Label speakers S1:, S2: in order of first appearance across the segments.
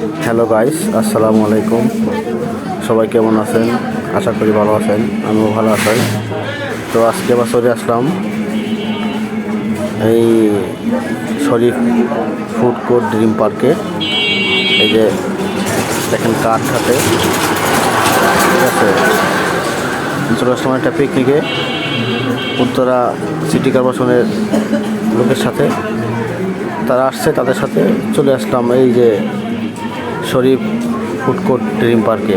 S1: Hello guys, আসসালামু আলাইকুম। সবাই কেমন আছেন? আশা করি ভালো আছেন, আমিও ভালো আছি। তো আজকে আবার চলে আসলাম এই শরীফ ফুড কোর্ট ড্রিম পার্কে। এই যে দেখেন কাঠ হাতে, ঠিক আছে। চলে আসলাম একটা পিকনিকে উত্তরা সিটি কর্পোরেশনের লোকের সাথে। তারা আসছে, তাদের সাথে চলে আসলাম এই যে শরীফ ফুড কোর্ট ড্রিম পার্কে।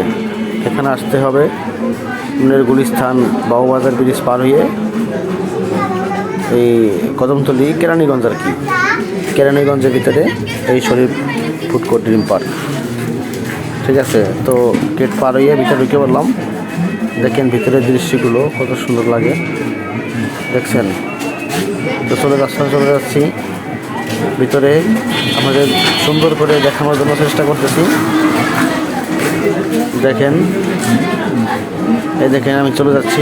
S1: এখানে আসতে হবে গুলিস্তান বাবুবাজার ব্রিজ পার হয়ে এই কদমতলী কেরানীগঞ্জ, আর কি কেরানীগঞ্জের ভিতরে এই শরীফ ফুড কোর্ট ড্রিম পার্ক, ঠিক আছে। তো গেট পার হয়ে ভিতরে ঢুকে পড়লাম। দেখেন ভিতরের দৃশ্যগুলো কত সুন্দর লাগে, দেখছেন। তো চলে যাচ্ছি ভিতরে। আমাদের সুন্দর করে দেখানোর জন্য চেষ্টা করতেছি। দেখেন, এই দেখেন আমি চলে যাচ্ছি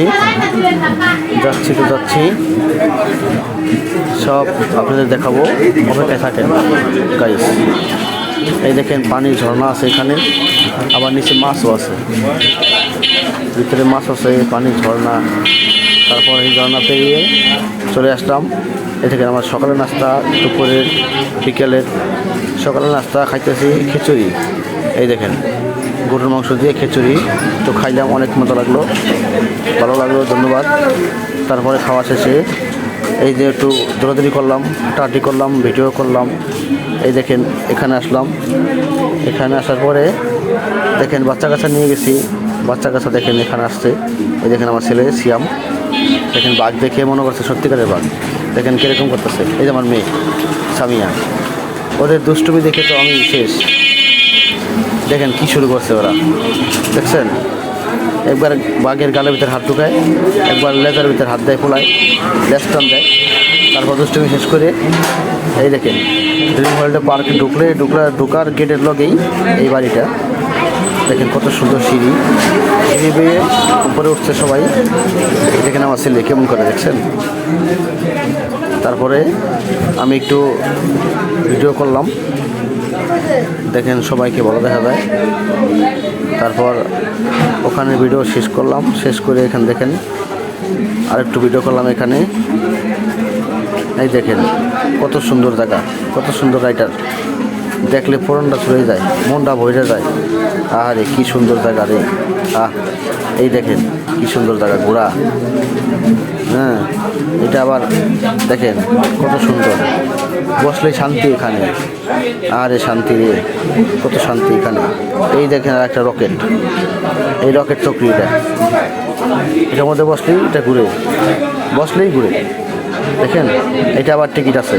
S1: সব আপনাদের দেখাবো, অপেক্ষায় থাকেন গাইস। এই দেখেন পানির ঝর্ণা আছে এখানে, আবার নিচে মাছও আছে, ভিতরে মাছ আছে, পানির ঝর্ণা। তারপর এই ঝর্ণা পেরিয়ে চলে আসলাম। এই দেখেন আমার সকালের নাস্তা, দুপুরের বিকেলের সকালের নাস্তা খাইতেছি খিচুড়ি। এই দেখেন গরুর মাংস দিয়ে খিচুড়ি, তো খাইলাম, অনেক মজা লাগলো, ভালো লাগলো, ধন্যবাদ। তারপরে খাওয়া শেষে এই যে একটু দৌড়াদৌড়ি করলাম, টাটি করলাম, ভিডিও করলাম। এই দেখেন এখানে আসলাম। এখানে আসার পরে দেখেন বাচ্চা কাচ্চা নিয়ে গেছি, বাচ্চা কাচ্চা দেখেন এখানে আসছে। এই দেখেন আমার ছেলে সিয়াম, দেখেন বাঘ দেখে মনে করছে সত্যিকারের বাঘ। দেখেন কীরকম করতেছে। এই যে আমার মেয়ে সামিয়া, ওদের দুষ্টুমি দেখে তো আমি শেষ। দেখেন কি শুরু করছে ওরা, দেখছেন। একবার বাঘের গালের ভিতরে হাত ঢুকায়, একবার লেজার ভিতরে হাত দেয়, ফোলায় লেস্টান দেয়। তারপর দুষ্টুমি শেষ করে এই দেখেন ড্রিম ওয়ার্ল্ড পার্কে ঢুকার গেটের লগেই এই বাড়িটা। দেখেন কত সুন্দর সিঁড়ি বেয়ে উপরে উঠছে সবাই। দেখেন আমার ছেলে কেমন করে, দেখছেন। তারপরে আমি একটু ভিডিও করলাম, দেখেন সবাইকে ভালো দেখা যায়। তারপর ওখানে ভিডিও শেষ করলাম, শেষ করে এখানে দেখেন আরেকটু ভিডিও করলাম এখানে। এই দেখেন কত সুন্দর জায়গা, কত সুন্দর রাইডার, দেখলে পুরানটা ছুঁয়ে যায়, মনটা ভরে যায়। আরে কি সুন্দর জায়গা রে, এই দেখেন কি সুন্দর জায়গা, ঘোড়া। হ্যাঁ, এটা আবার দেখেন কত সুন্দর, বসলেই শান্তি এখানে। আরে শান্তি রে, কত শান্তি এখানে। এই দেখেন আর একটা রকেট, এই রকেট চক্রি, এটার মধ্যে বসলেই এটা ঘুরে, বসলেই ঘুরে। দেখেন এটা আবার টিকিট আছে,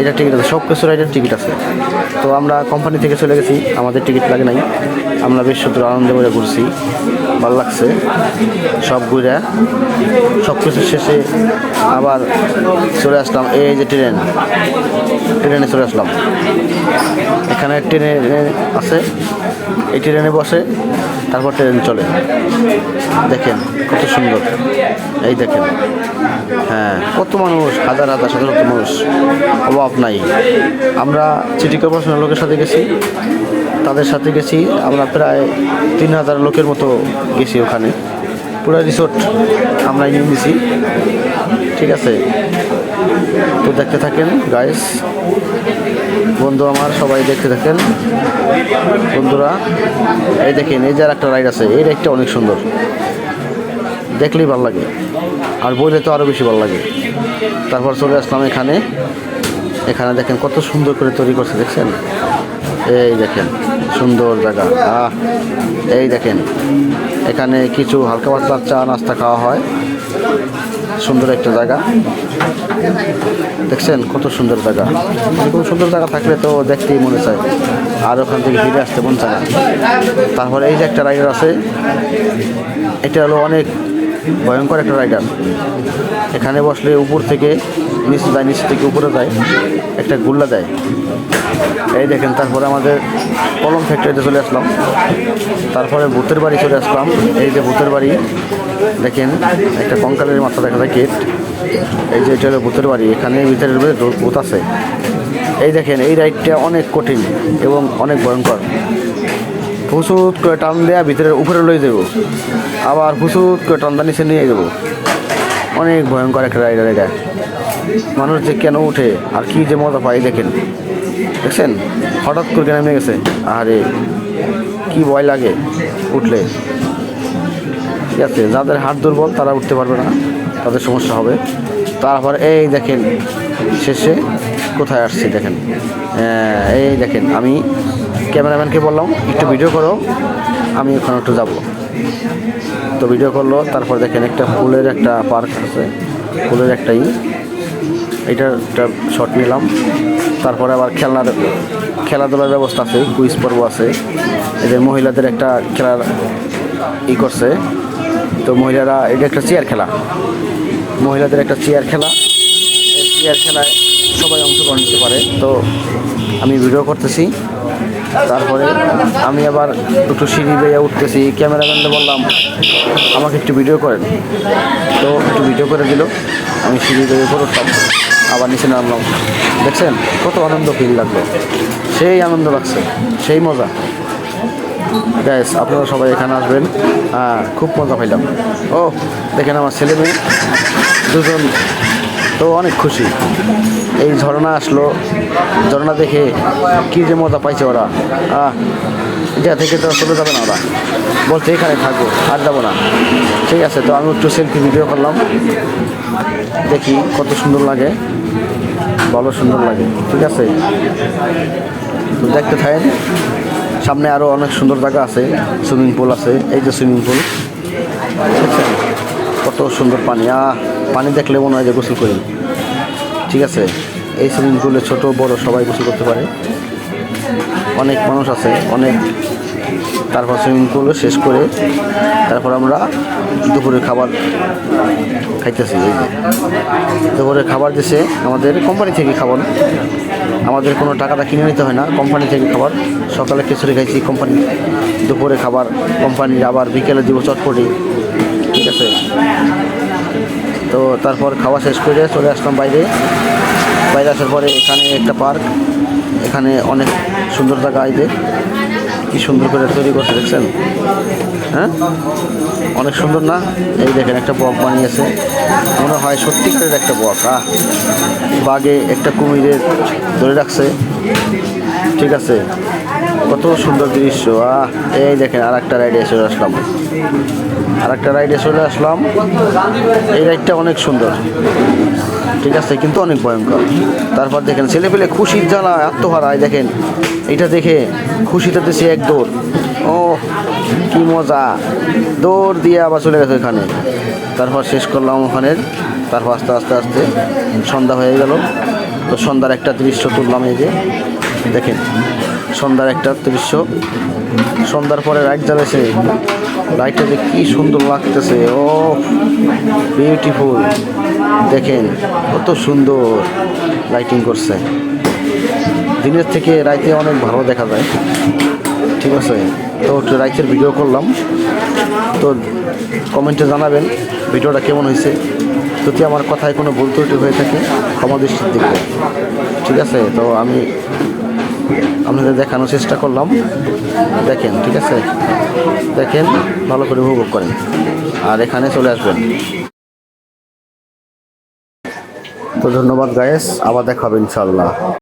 S1: এটা টিকিট আছে, সব কিছু রাইডের টিকিট আছে। তো আমরা কোম্পানি থেকে চলে গেছি, আমাদের টিকিট লাগে নাই। আমরা বেশ সুন্দর আনন্দে করে ঘুরছি, ভালো লাগছে সব ঘুরে। সব কিছু শেষে আবার চলে আসলাম এই যে ট্রেনে চলে আসলাম। এখানে ট্রেনে আছে, এই ট্রেনে বসে তারপর ট্রেন চলে। দেখেন কত সুন্দর, এই দেখেন। হ্যাঁ, কত মানুষ, হাজার হাজার শত শত মানুষ, অভাব নাই। আমরা সিটি কর্পোরেশনের লোকের সাথে গেছি, তাদের সাথে গেছি আমরা প্রায় 3000 লোকের মতো গেছি ওখানে। পুরো রিসোর্ট আমরা নিয়ে নিয়েছি, ঠিক আছে। তো দেখতে থাকেন গাইস, বন্ধু আমার সবাই দেখতে থাকেন বন্ধুরা। এই দেখেন এই যে আর একটা রাইড আছে, এই রাইডটা অনেক সুন্দর, দেখলেই ভালো লাগে, আর বইলে তো আরও বেশি ভালো লাগে। তারপর চলে আসলাম এখানে দেখেন কত সুন্দর করে তৈরি করছে, দেখছেন। এই দেখেন সুন্দর জায়গা, এই দেখেন এখানে কিছু হালকা পাতলা চা নাস্তা খাওয়া হয়, সুন্দর একটা জায়গা, দেখছেন কত সুন্দর জায়গা। এরকম সুন্দর জায়গা থাকলে তো দেখতেই মনে চায়, আর ওখান থেকে ফিরে আসতে মন চায় না। তারপরে এই যে একটা রাইডার আছে, এটা হলো অনেক ভয়ঙ্কর একটা রাইডার। এখানে বসলে উপর থেকে নিচে যায়, নিচে থেকে উপরে যায়, একটা গুল্লা দেয়। এই দেখেন তারপরে আমাদের কলম ফ্যাক্টরিতে চলে আসলাম। তারপরে ভূতের বাড়ি চলে আসলাম। এই যে ভূতের বাড়ি, দেখেন একটা কঙ্কালের মাথা দেখা যায়, গেট। এই যে এটা হলো ভূতের বাড়ি, এখানে ভিতরের ভূত আছে। এই দেখেন এই রাইডটা অনেক কঠিন এবং অনেক ভয়ঙ্কর। ফুসুত করে টান দেওয়া ভিতরে উপরে লয়ে যাব, আবার ফুসুত করে টানটা নিচে নিয়ে যাব। অনেক ভয়ঙ্কর একটা রাইডার এটা। মানুষ যে কেন উঠে আর কি যে মজা পাই দেখেন, দেখছেন হঠাৎ করে নেমে গেছে। আরে কি ভয় লাগে উঠলে। ঠিক আছে, যাদের হাত দুর্বল তারা উঠতে পারবে না, তাদের সমস্যা হবে। তারপর এই দেখেন শেষে কোথায় আসছি দেখেন। এই দেখেন আমি ক্যামেরাম্যানকে বললাম একটু ভিডিও করো, আমি ওখানে একটু যাব। তো ভিডিও করলো। তারপর দেখেন একটা ফুলের একটা পার্ক আছে, ফুলের একটাই এইটা একটা শট নিলাম। তারপরে আবার খেলাধুলার ব্যবস্থা আছে, কুইজ পর্ব আছে। এদের মহিলাদের একটা খেলার করছে। তো মহিলারা এটা একটা চেয়ার খেলা, মহিলাদের একটা চেয়ার খেলা। এই চেয়ার খেলায় সবাই অংশগ্রহণ করতে পারে। তো আমি ভিডিও করতেছি। তারপরে আমি আবার একটু সিঁড়ি বেয়ে উঠতেছি। ক্যামেরাম্যানকে বললাম আমাকে একটু ভিডিও করেন, তো একটু ভিডিও করে দিল। আমি সিঁড়ি বেয়ে উপরে উঠলাম, আবার নিচে নামলাম। দেখছেন কত আনন্দ ফিল লাগলো, সেই আনন্দ লাগছে, সেই মজা। গ্যাস আপনারা সবাই এখানে আসবেন। হ্যাঁ, খুব মজা পাইলাম। ও দেখেন আমার ছেলে মেয়ে দুজন তো অনেক খুশি। এই ঝর্ণা আসলো, ঝর্ণা দেখে কী যে মজা পাইছে ওরা। যা থেকে তো চলে যাবে না, ওরা বলছে এখানে থাকবো, আর যাবো না। ঠিক আছে, তো আমি একটু সেলফি ভিডিও করলাম, দেখি কত সুন্দর লাগে, ভালো সুন্দর লাগে। ঠিক আছে, তো দেখতে থাকেন। সামনে আরও অনেক সুন্দর জায়গা আছে, সুইমিং পুল আছে। এই যে সুইমিং পুল, দেখছেন কত সুন্দর পানি। পানি দেখলে মনে হয় যে গোসল করি। ঠিক আছে, এই সুইমিং পুলে ছোট বড় সবাই গোসল করতে পারে, অনেক মানুষ আছে অনেক। তারপর সুইমিং পুল শেষ করে তারপর আমরা দুপুরে খাবার খাইতেছি। এই যে দুপুরে খাবার দিছে আমাদের কোম্পানি থেকে খাবার, আমাদের কোনো টাকাটা কিনে নিতে হয় না, কোম্পানি থেকে খাবার। সকালে খিচুড়ি খাইছি কোম্পানি, দুপুরে খাবার কোম্পানির, আবার বিকেলে দিব চটপটি। ঠিক আছে, তো তারপর খাওয়া শেষ করে চলে আসলাম বাইরে। বাইরে আসার পরে এখানে একটা পার্ক, এখানে অনেক সুন্দর জায়গা। এই যে কি সুন্দর করে তৈরি করছে দেখছেন, হ্যাঁ অনেক সুন্দর না? এই দেখেন একটা বক বানিয়েছে, মনে হয় সত্যিকারের একটা বক। বাঘে একটা কুমিরের ধরে রাখছে। ঠিক আছে, কত সুন্দর দৃশ্য। এই দেখেন আর একটা রাইডে চলে আসলাম, এই রাইডটা অনেক সুন্দর। ঠিক আছে, কিন্তু অনেক ভয়ঙ্কর। তারপর দেখেন ছেলেপেলে খুশির জ্বালা আত্মহারায়। দেখেন এটা দেখে খুশিতে দিয়েছে এক দৌড়। ও কি মজা, দৌড় দিয়ে আবার চলে গেছে ওখানে। তারপর শেষ করলাম ওখানের। তারপর আস্তে আস্তে আস্তে সন্ধ্যা হয়ে গেল। তো সন্ধ্যার একটা দৃশ্য তুললাম। এই যে দেখেন সন্ধ্যার একটা দৃশ্য। সন্ধ্যার পরে লাইট জ্বালেছে, লাইটটা যে কি সুন্দর লাগতেছে। ও বিউটিফুল, দেখেন কত সুন্দর লাইটিং করছে। দিনের থেকে রাইতে অনেক ভালো দেখা যায়। ঠিক আছে, তো একটু রাইতের ভিডিও করলাম। তো কমেন্টে জানাবেন ভিডিওটা কেমন হয়েছে। যদি আমার কথায় কোনো ভুল ত্রুটি হয়ে থাকে ক্ষমা দৃষ্টির দিকে। ঠিক আছে, তো আমি আপনাদের দেখানোর চেষ্টা করলাম। দেখেন, ঠিক আছে, দেখেন ভালো করে উপভোগ করেন আর এখানে চলে আসবেন। তো ধন্যবাদ গাইস, আবার দেখা হবে ইনশাআল্লাহ।